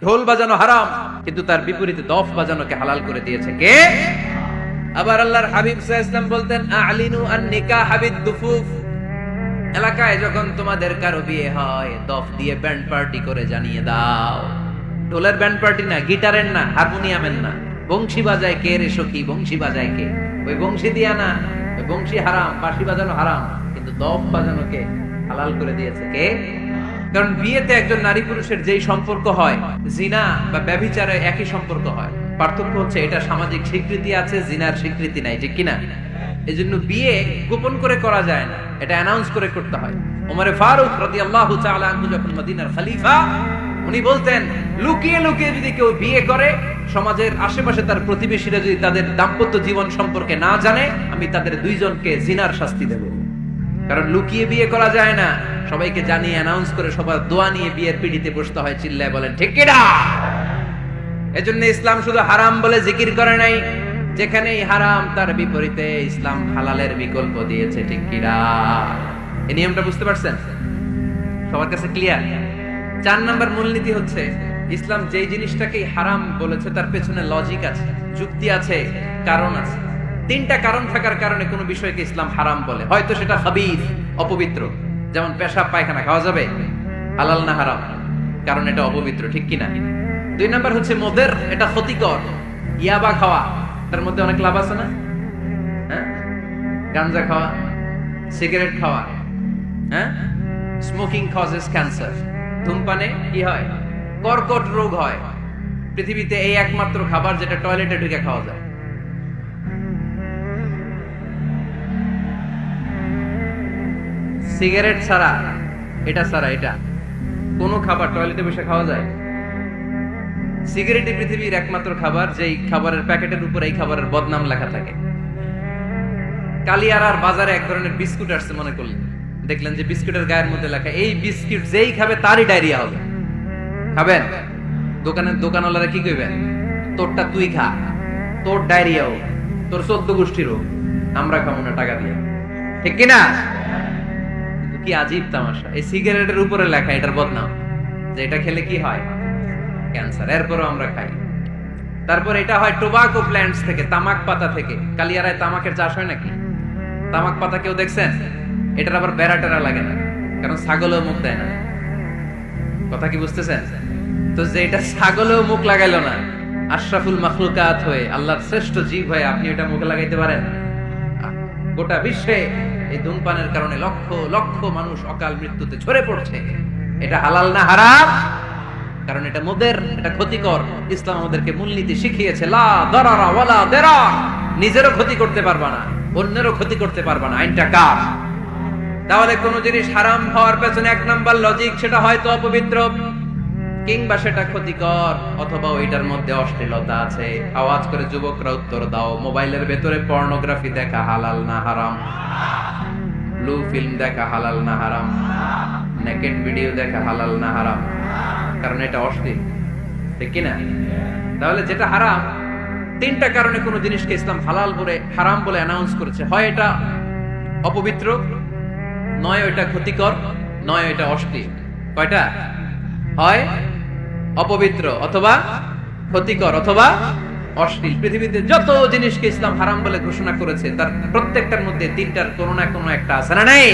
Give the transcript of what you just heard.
ঢোল বাজানো হারাম, কিন্তু তার বিপরীতে দফ বাজানোকে হালাল করে দিয়েছে কে? আবার আল্লাহর হাবিব সাল্লাল্লাহু আলাইহি ওয়াসাল্লাম বলতেন, আ'লিনু আন-নিকাহ বিদ-দুফুফ। এলাকায় যখন তোমাদের কারো বিয়ে হয়, দফ দিয়ে ব্যান্ড পার্টি করে জানিয়ে দাও। ঢোলের ব্যান্ড পার্টি না, গিটারের না, হারমোনিয়ামের না। বংশী বাজায় কে রে সখী, বংশী বাজায় কে? ওই বংশী দিয়া না, ওই বংশী হারাম, বাঁশি বাজানো হারাম, কিন্তু দফ বাজানোকে হালাল করে দিয়েছে কে? কারণ বিয়েতে একজন নারী পুরুষের যেই সম্পর্ক হয়, জিনা বা ব্যভিচারে একই সম্পর্ক হয়। পার্থক্য হচ্ছে এটা সামাজিক স্বীকৃতি আছে, জিনার স্বীকৃতি নাই, ঠিক কিনা? এজন্য বিয়ে গোপন করে করা যায় না, এটা অ্যানাউন্স করে করতে হয়। ওমরে ফারুক রাদিয়াল্লাহু তাআলা আনহু যখন মদিনার খলিফা, উনি বলতেন, লুকিয়ে লুকিয়ে যদি কেউ বিয়ে করে, সমাজের আশেপাশে তার প্রতিবেশীরা যদি তাদের দাম্পত্য জীবন সম্পর্কে না জানে, আমি তাদের দুইজনকে জিনার শাস্তি দেব। কারণ লুকিয়ে বিয়ে করা যায় না, সবাইকে জানিয়ে অ্যানাউন্স করে সবার দোয়া নিয়ে বিয়ের পিড়িতে বসতে হয়। চিল্লায় বলেন ঠিক কিনা? এজন্য ইসলাম শুধু হারাম বলে জিকির করে নাই, যেখানেই হারাম তার বিপরীতে ইসলাম হালালের বিকল্প দিয়েছে, ঠিক কিনা? এই নিয়মটা বুঝতে পারছেন? সবার কাছে ক্লিয়ার? 4 নাম্বার মূলনীতি হচ্ছে, ইসলাম যেই জিনিসটাকে হারাম বলেছে তার পেছনে লজিক আছে, যুক্তি আছে, কারণ আছে। 3টা কারণ থাকার কারণে কোনো বিষয়কে ইসলাম হারাম বলে। হয়তো সেটা খাবিথ, অপবিত্র, যেমন পেশাব পায়খানা খাওয়া যাবে, হালাল না হারাম? কারণ এটা অপবিত্র, ঠিক কিনা? 2 নাম্বার হচ্ছে মুদের, এটা ক্ষতিকর। ইয়াবা খাওয়া, তার মধ্যে অনেক লাভ আছে না? হ্যাঁ, গাঞ্জা খাওয়া, সিগারেট খাওয়া, হ্যাঁ, স্মোকিং কজেস ক্যান্সার। ধূমপানে কি হয়? কর্কট রোগ হয়। পৃথিবীতে এই একমাত্র খাবার যেটা টয়লেটে ঢুকে খাওয়া যায়। সিগারেট ছাড়া, এটা ছাড়া, এটা কোন খাবার টয়লেটে বসে খাওয়া যায়? সিগারেটই পৃথিবীর একমাত্র খাবার যেই খাবারের প্যাকেটের উপর এই খাবারের বদনাম লেখা থাকে। কালিয়ারার বাজারে এক ধরনের বিস্কুট আসছে, মনে করলেন, দেখলেন যে বিস্কুটের গায়ের মধ্যে লেখা, এই বিস্কুট যেই খাবে তারই ডায়রিয়া হবে। খাবেন? দোকানওয়ালারা কি কইবেন? তোরটা তুই খা, তোর ডায়রিয়া হোক, তোর 14 গোষ্ঠীর হোক, আমরা খাবো না টাকা দিয়ে, ঠিক কিনা? কি আজীব তামাশা, এই সিগারেটের উপরে লেখা এটার বদনাম, যে এটা খেলে কি হয়? ক্যান্সার। এরপরও আমরা খাই। তারপর এটা হয় টোবাকো প্ল্যান্টস থেকে, তামাক পাতা থেকে। কালিয়ারায় তামাকের চাষ হয় নাকি? তামাক পাতা কেউ দেখছেন? এটার আবার বেড়া টেরা লাগে না, কারণ ছাগলও মুখ দেয় না। কথা কি বুঝতেছেন? তো যে এটা ছাগলও মুখ লাগাইলো না, আশরাফুল মাখলুকাত হয়ে, আল্লাহর শ্রেষ্ঠ জীব হয়ে আপনি এটা মুখে লাগাইতে পারেন? গোটা বিশ্বে এই ধূমপানের কারণে লক্ষ লক্ষ মানুষ অকাল মৃত্যুতে ঝরে পড়ছে। এটা হালাল না হারাম? কারণ এটা মুদের, এটা ক্ষতিকর। ইসলাম আমাদেরকে মূলনীতি শিখিয়েছে, লা দারারা ওয়ালা দিরার। নিজেরও ক্ষতি করতে পারবা না, অন্যেরও ক্ষতি করতে পারবা না। আইনটা কার? তাহলে কোন জিনিস হারাম হওয়ার পেছনে 1 নাম্বার লজিক, সেটা হয়তো অপবিত্র, কিংবা সেটা ক্ষতিকর, অথবা ওইটার মধ্যে অশ্লীলতা আছে। আওয়াজ করে যুবকরা উত্তর দাও, মোবাইলের ভেতরে পর্নোগ্রাফি দেখা হালাল না হারাম? ব্লু ফিল্ম দেখা হালাল না হারাম? নেকেড ভিডিও দেখা হালাল না হারাম? কারণ এটা অশ্লীল, ঠিক কিনা? তাহলে যেটা হারাম, 3টা কারণে কোন জিনিসকে ইসলাম হালাল বলে, হারাম বলে অ্যানাউন্স করেছে। হয় এটা অপবিত্র, নয় এটা ক্ষতিকর, নয় এটা অশ্লীল। কয়টা? হয় অপবিত্র, অথবা ক্ষতিকর, অথবা অশ্লীল। পৃথিবীতে যত জিনিসকে ইসলাম হারাম বলে ঘোষণা করেছে, তার প্রত্যেকটার মধ্যে 3টার কোনো না কোনো একটা আছে, না নাই?